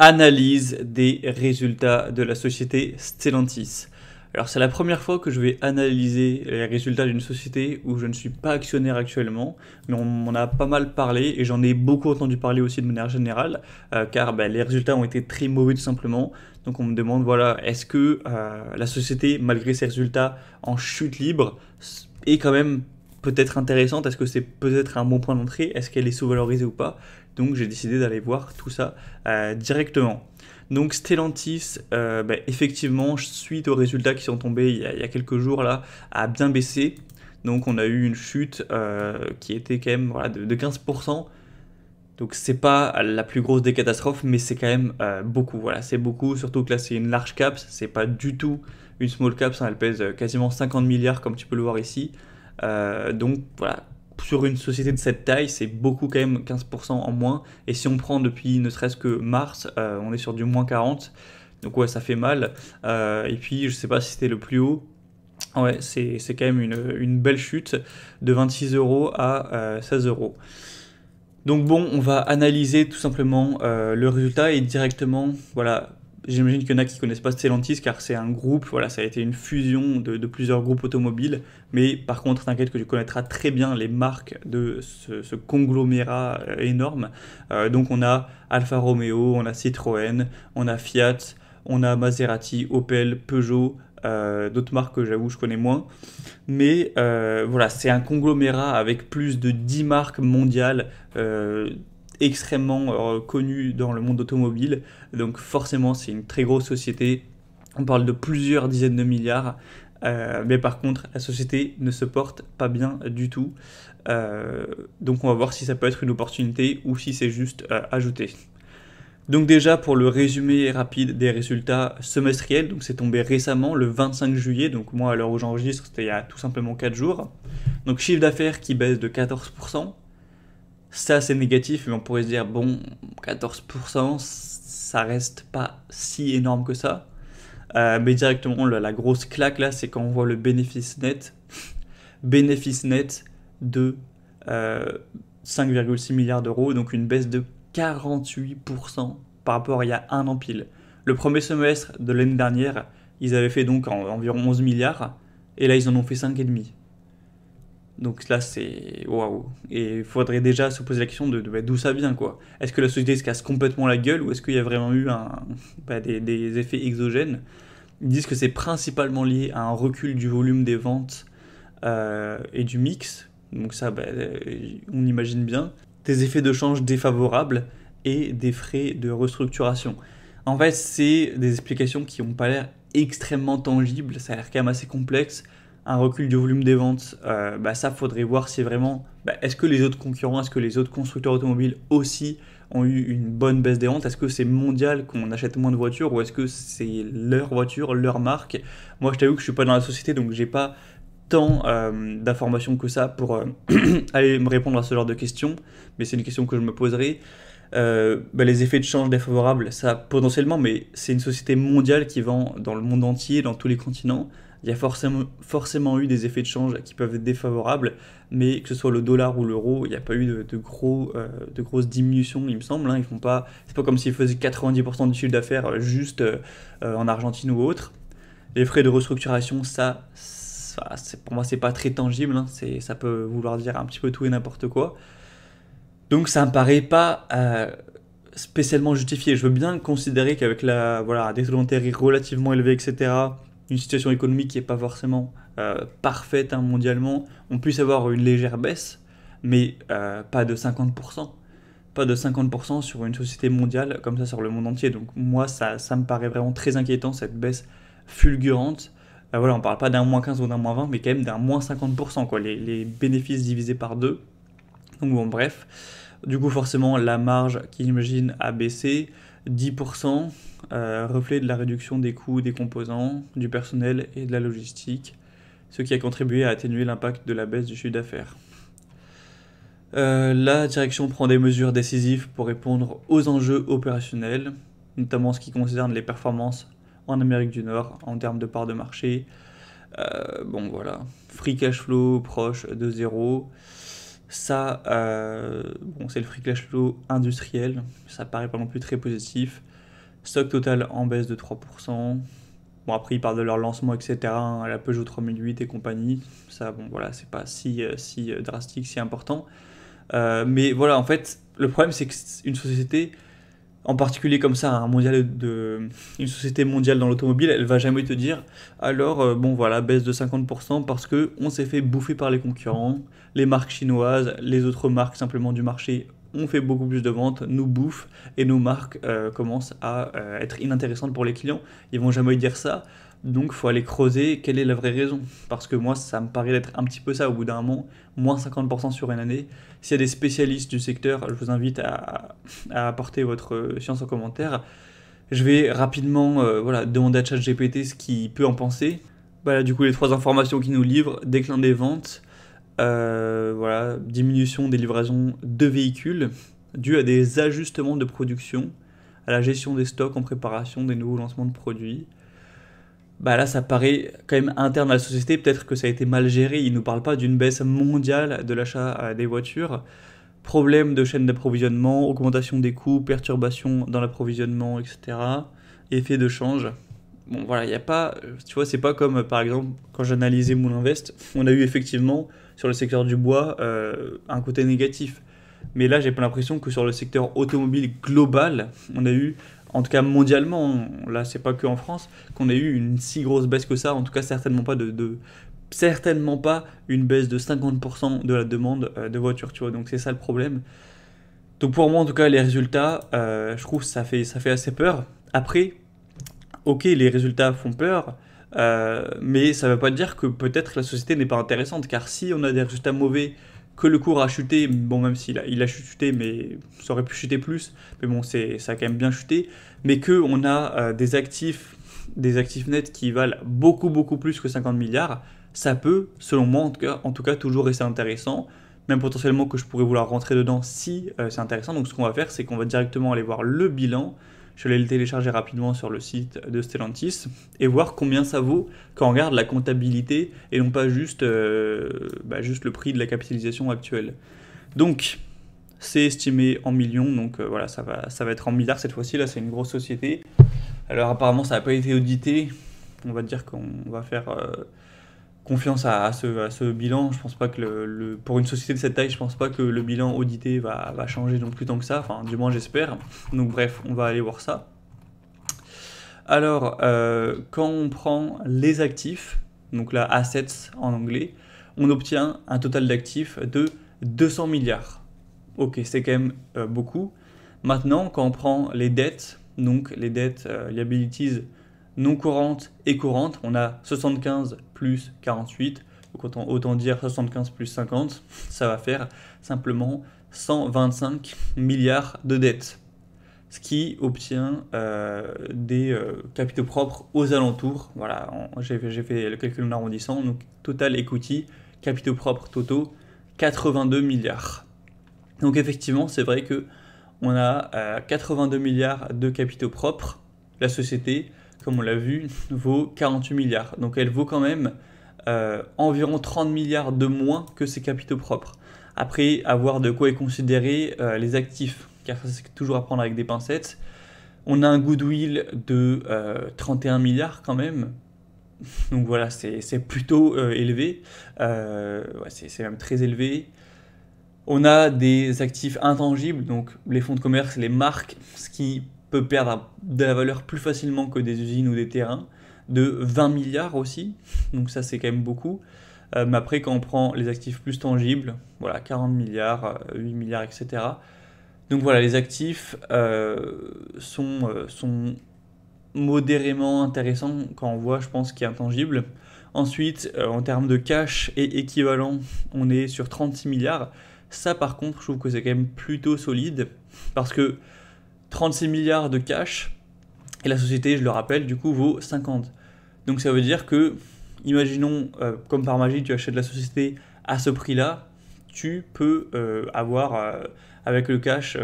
Analyse des résultats de la société Stellantis. Alors c'est la première fois que je vais analyser les résultats d'une société où je ne suis pas actionnaire actuellement, mais on m'en a pas mal parlé et j'en ai beaucoup entendu parler aussi de manière générale, car les résultats ont été très mauvais tout simplement. Donc on me demande, voilà, est-ce que la société, malgré ses résultats en chute libre, est quand même peut-être intéressante? Est-ce que c'est peut-être un bon point d'entrée? Est-ce qu'elle est sous-valorisée ou pas? Donc j'ai décidé d'aller voir tout ça directement. Donc Stellantis, effectivement, suite aux résultats qui sont tombés il y a quelques jours là, a bien baissé. Donc on a eu une chute qui était quand même voilà, de 15%. Donc c'est pas la plus grosse des catastrophes, mais c'est quand même beaucoup. Voilà, c'est beaucoup, surtout que là c'est une large cap, c'est pas du tout une small cap, ça, elle pèse quasiment 50 milliards comme tu peux le voir ici. Donc voilà, sur une société de cette taille, c'est beaucoup quand même, 15% en moins. Et si on prend depuis ne serait-ce que mars, on est sur du moins 40. Donc ouais, ça fait mal. Et puis je sais pas si c'était le plus haut. Ouais, c'est quand même une belle chute de 26 euros à 16 euros. Donc bon, on va analyser tout simplement le résultat et directement, voilà, j'imagine qu'il y en a qui connaissent pas Stellantis car c'est un groupe, voilà, ça a été une fusion de plusieurs groupes automobiles, mais par contre, t'inquiète que tu connaîtras très bien les marques de ce conglomérat énorme. Donc on a Alfa Romeo, on a Citroën, on a Fiat, on a Maserati, Opel, Peugeot, d'autres marques que j'avoue je connais moins. Mais voilà, c'est un conglomérat avec plus de 10 marques mondiales extrêmement connues dans le monde automobile. Donc forcément, c'est une très grosse société. On parle de plusieurs dizaines de milliards. Mais par contre, la société ne se porte pas bien du tout. Donc on va voir si ça peut être une opportunité ou si c'est juste ajouté. Donc déjà pour le résumé rapide des résultats semestriels, donc c'est tombé récemment le 25 juillet, donc moi à l'heure où j'enregistre c'était il y a tout simplement 4 jours. Donc chiffre d'affaires qui baisse de 14%, ça c'est négatif mais on pourrait se dire bon 14% ça reste pas si énorme que ça. Mais directement la grosse claque là c'est quand on voit le bénéfice net de 5,6 milliards d'euros, donc une baisse de 48% par rapport à il y a un an pile. Le premier semestre de l'année dernière, ils avaient fait donc environ 11 milliards, et là ils en ont fait 5,5. Donc là c'est waouh. Et il faudrait déjà se poser la question de d'où ça vient quoi. Est-ce que la société se casse complètement la gueule ou est-ce qu'il y a vraiment eu des effets exogènes? Ils disent que c'est principalement lié à un recul du volume des ventes et du mix. Donc ça, on imagine bien. Des effets de change défavorables et des frais de restructuration. En fait, c'est des explications qui n'ont pas l'air extrêmement tangibles, ça a l'air quand même assez complexe. Un recul du volume des ventes, ça faudrait voir si vraiment, est-ce que les autres concurrents, est-ce que les autres constructeurs automobiles aussi ont eu une bonne baisse des ventes? Est-ce que c'est mondial qu'on achète moins de voitures ou est-ce que c'est leur voiture, leur marque? Moi, je t'avoue que je suis pas dans la société, donc j'ai pas tant d'informations que ça pour aller me répondre à ce genre de questions, mais c'est une question que je me poserai. Les effets de change défavorables, ça potentiellement, mais c'est une société mondiale qui vend dans le monde entier, dans tous les continents. Il y a forcément eu des effets de change qui peuvent être défavorables, mais que ce soit le dollar ou l'euro, il n'y a pas eu de grosses diminutions, il me semble. Hein. Ils font pas, c'est pas comme s'ils faisaient 90% du chiffre d'affaires juste en Argentine ou autre. Les frais de restructuration, pour moi, c'est pas très tangible. Hein. Ça peut vouloir dire un petit peu tout et n'importe quoi. Donc ça me paraît pas spécialement justifié. Je veux bien considérer qu'avec des taux d'intérêt relativement élevés, etc., une situation économique qui n'est pas forcément parfaite mondialement, on puisse avoir une légère baisse, mais pas de 50%. Pas de 50% sur une société mondiale comme ça sur le monde entier. Donc moi, ça me paraît vraiment très inquiétant, cette baisse fulgurante. Voilà, on parle pas d'un moins 15 ou d'un moins 20, mais quand même d'un moins 50%, quoi. Les bénéfices divisés par 2. Donc bon, bref. Du coup, forcément, la marge qui, j'imagine, a baissé. 10%, reflet de la réduction des coûts des composants, du personnel et de la logistique, ce qui a contribué à atténuer l'impact de la baisse du chiffre d'affaires. La direction prend des mesures décisives pour répondre aux enjeux opérationnels, notamment en ce qui concerne les performances en Amérique du Nord en termes de part de marché. Voilà, free cash flow proche de 0. Ça, c'est le free cash flow industriel, ça paraît pas non plus très positif. Stock total en baisse de 3%. Bon, après, ils parlent de leur lancement, etc. hein, la Peugeot 3008 et compagnie. Ça, bon, voilà, c'est pas si drastique, si important. Mais voilà, en fait, le problème, c'est qu'une société, en particulier comme ça, une société mondiale dans l'automobile, elle va jamais te dire, alors, bon, voilà, baisse de 50% parce que on s'est fait bouffer par les concurrents, les marques chinoises, les autres marques simplement du marché ont fait beaucoup plus de ventes, nous bouffent, et nos marques commencent à être inintéressantes pour les clients. Ils vont jamais dire ça, donc faut aller creuser quelle est la vraie raison. Parce que moi, ça me paraît d'être un petit peu ça, au bout d'un moment, moins 50% sur une année. S'il y a des spécialistes du secteur, je vous invite à apporter votre science en commentaire. Je vais rapidement voilà, demander à ChatGPT ce qu'il peut en penser. Voilà, du coup, les trois informations qu'il nous livre: déclin des ventes, voilà, diminution des livraisons de véhicules dû à des ajustements de production, à la gestion des stocks en préparation des nouveaux lancements de produits. Bah là, ça paraît quand même interne à la société, peut-être que ça a été mal géré. Il ne nous parle pas d'une baisse mondiale de l'achat des voitures. Problème de chaîne d'approvisionnement, augmentation des coûts, perturbation dans l'approvisionnement, etc. Effet de change. Bon, voilà, il n'y a pas. Tu vois, c'est pas comme par exemple quand j'analysais Moulinvest, on a eu effectivement sur le secteur du bois un côté négatif. Mais là, j'ai pas l'impression que sur le secteur automobile global, on a eu, en tout cas mondialement, là, c'est pas que en France, qu'on a eu une si grosse baisse que ça. En tout cas, certainement pas certainement pas une baisse de 50% de la demande de voitures, tu vois. Donc c'est ça le problème. Donc pour moi, en tout cas, les résultats, je trouve que ça fait assez peur. Après, ok, les résultats font peur, mais ça ne veut pas dire que peut-être la société n'est pas intéressante, car si on a des résultats mauvais, que le cours a chuté, bon, même s'il a chuté, mais ça aurait pu chuter plus, mais bon, ça a quand même bien chuté, mais qu'on a des actifs nets qui valent beaucoup, beaucoup plus que 50 milliards, ça peut, selon moi en tout cas toujours rester intéressant, même potentiellement que je pourrais vouloir rentrer dedans si c'est intéressant. Donc ce qu'on va faire, c'est qu'on va directement aller voir le bilan. Je vais aller le télécharger rapidement sur le site de Stellantis et voir combien ça vaut quand on regarde la comptabilité et non pas juste le prix de la capitalisation actuelle. Donc, c'est estimé en millions, donc voilà, ça va être en milliards cette fois-ci. Là, c'est une grosse société. Alors, apparemment, ça n'a pas été audité. On va dire qu'on va faire confiance à ce bilan. Je pense pas que pour une société de cette taille, je pense pas que le bilan audité va changer non plus tant que ça. Enfin, du moins, j'espère. Donc, bref, on va aller voir ça. Alors, quand on prend les actifs, donc là, assets en anglais, on obtient un total d'actifs de 200 milliards. Ok, c'est quand même beaucoup. Maintenant, quand on prend les dettes, donc les dettes liabilities non courantes et courantes, on a 75 plus 48, donc autant dire 75 plus 50, ça va faire simplement 125 milliards de dettes. Ce qui obtient des capitaux propres aux alentours. Voilà, j'ai fait le calcul en arrondissant, donc total equity, capitaux propres totaux, 82 milliards. Donc effectivement, c'est vrai que on a 82 milliards de capitaux propres. La société, comme on l'a vu, vaut 48 milliards. Donc elle vaut quand même environ 30 milliards de moins que ses capitaux propres. Après, avoir de quoi est considérer les actifs, car ça c'est toujours à prendre avec des pincettes. On a un goodwill de 31 milliards quand même. Donc voilà, c'est plutôt élevé. C'est même très élevé. On a des actifs intangibles, donc les fonds de commerce, les marques, ce qui peut perdre de la valeur plus facilement que des usines ou des terrains, de 20 milliards aussi, donc ça c'est quand même beaucoup. Mais après, quand on prend les actifs plus tangibles, voilà, 40 milliards, 8 milliards, etc. Donc voilà, les actifs sont modérément intéressants quand on voit, je pense, qu'il est intangible. Ensuite, en termes de cash et équivalent, on est sur 36 milliards. Ça, par contre, je trouve que c'est quand même plutôt solide parce que 36 milliards de cash et la société, je le rappelle, du coup, vaut 50. Donc ça veut dire que, imaginons, comme par magie, tu achètes la société à ce prix-là, tu peux avoir avec le cash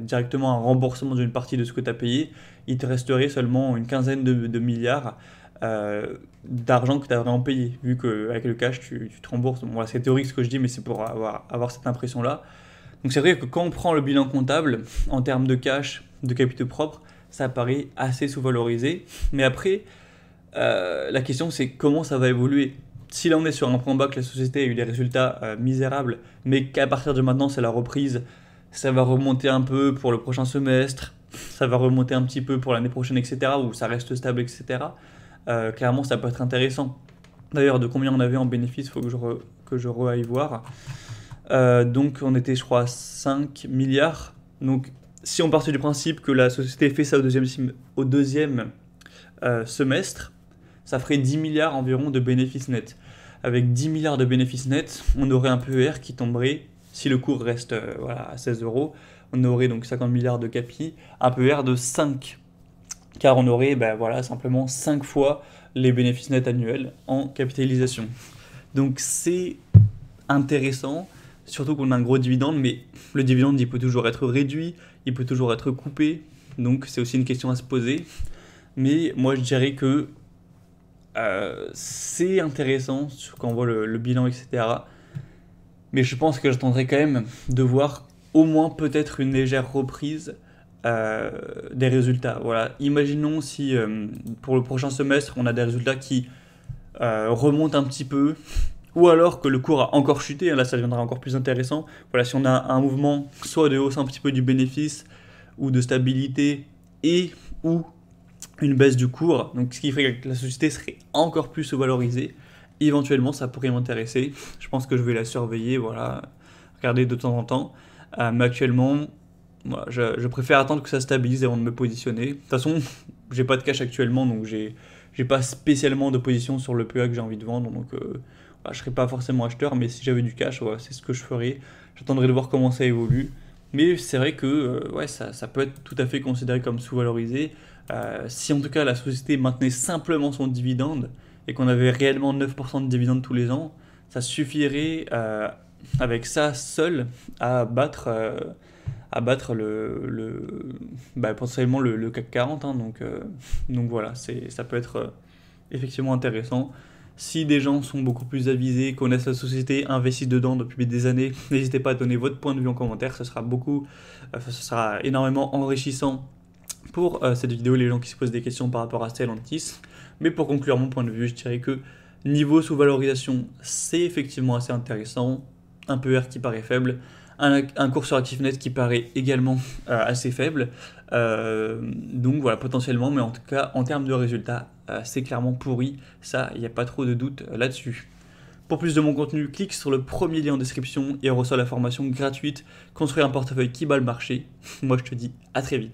directement un remboursement d'une partie de ce que tu as payé. Il te resterait seulement une quinzaine de milliards d'argent que tu as vraiment payé, vu qu'avec le cash, tu te rembourses. Bon, voilà, c'est théorique ce que je dis, mais c'est pour avoir cette impression-là. Donc c'est vrai que quand on prend le bilan comptable, en termes de cash, de capitaux propres, ça paraît assez sous-valorisé. Mais après, la question c'est comment ça va évoluer. Si là on est sur un point bas que la société a eu des résultats misérables, mais qu'à partir de maintenant c'est la reprise, ça va remonter un peu pour le prochain semestre, ça va remonter un petit peu pour l'année prochaine, etc., où ça reste stable, etc., clairement ça peut être intéressant. D'ailleurs, de combien on avait en bénéfice, il faut que je re-aille voir. Donc on était, je crois, à 5 milliards. Donc si on partait du principe que la société fait ça au deuxième semestre, ça ferait 10 milliards environ de bénéfices nets. Avec 10 milliards de bénéfices nets, on aurait un PER qui tomberait, si le cours reste voilà, à 16 euros, on aurait donc 50 milliards de capi, un PER de 5. Car on aurait voilà, simplement 5 fois les bénéfices nets annuels en capitalisation. Donc c'est intéressant, surtout qu'on a un gros dividende, mais le dividende il peut toujours être réduit, il peut toujours être coupé, donc c'est aussi une question à se poser. Mais moi je dirais que c'est intéressant quand on voit le bilan, etc. Mais je pense que j'attendrai quand même de voir au moins peut-être une légère reprise des résultats. Voilà. Imaginons si pour le prochain semestre on a des résultats qui remontent un petit peu, ou alors que le cours a encore chuté, là ça deviendra encore plus intéressant. Voilà, si on a un mouvement soit de hausse un petit peu du bénéfice, ou de stabilité, et ou une baisse du cours, donc ce qui ferait que la société serait encore plus sous-valorisée, éventuellement ça pourrait m'intéresser. Je pense que je vais la surveiller, voilà, regarder de temps en temps. Mais actuellement, voilà, je préfère attendre que ça stabilise avant de me positionner. De toute façon, j'ai pas de cash actuellement, donc j'ai pas spécialement de position sur le PEA que j'ai envie de vendre, donc je serais pas forcément acheteur, mais si j'avais du cash, ouais, c'est ce que je ferais. J'attendrai de voir comment ça évolue. Mais c'est vrai que ouais, ça peut être tout à fait considéré comme sous-valorisé. Si en tout cas la société maintenait simplement son dividende et qu'on avait réellement 9% de dividende tous les ans, ça suffirait avec ça seul à battre potentiellement le CAC 40. Hein, donc voilà, ça peut être effectivement intéressant. Si des gens sont beaucoup plus avisés, connaissent la société, investissent dedans depuis des années, n'hésitez pas à donner votre point de vue en commentaire, ce sera énormément enrichissant pour cette vidéo, les gens qui se posent des questions par rapport à Stellantis. Mais pour conclure mon point de vue, je dirais que niveau sous-valorisation, c'est effectivement assez intéressant, un PER qui paraît faible, un cours sur actif net qui paraît également assez faible. Donc voilà, potentiellement, mais en tout cas, en termes de résultats, c'est clairement pourri. Ça, il n'y a pas trop de doute là-dessus. Pour plus de mon contenu, clique sur le premier lien en description et reçois la formation gratuite « Construire un portefeuille qui bat le marché ». Moi, je te dis à très vite.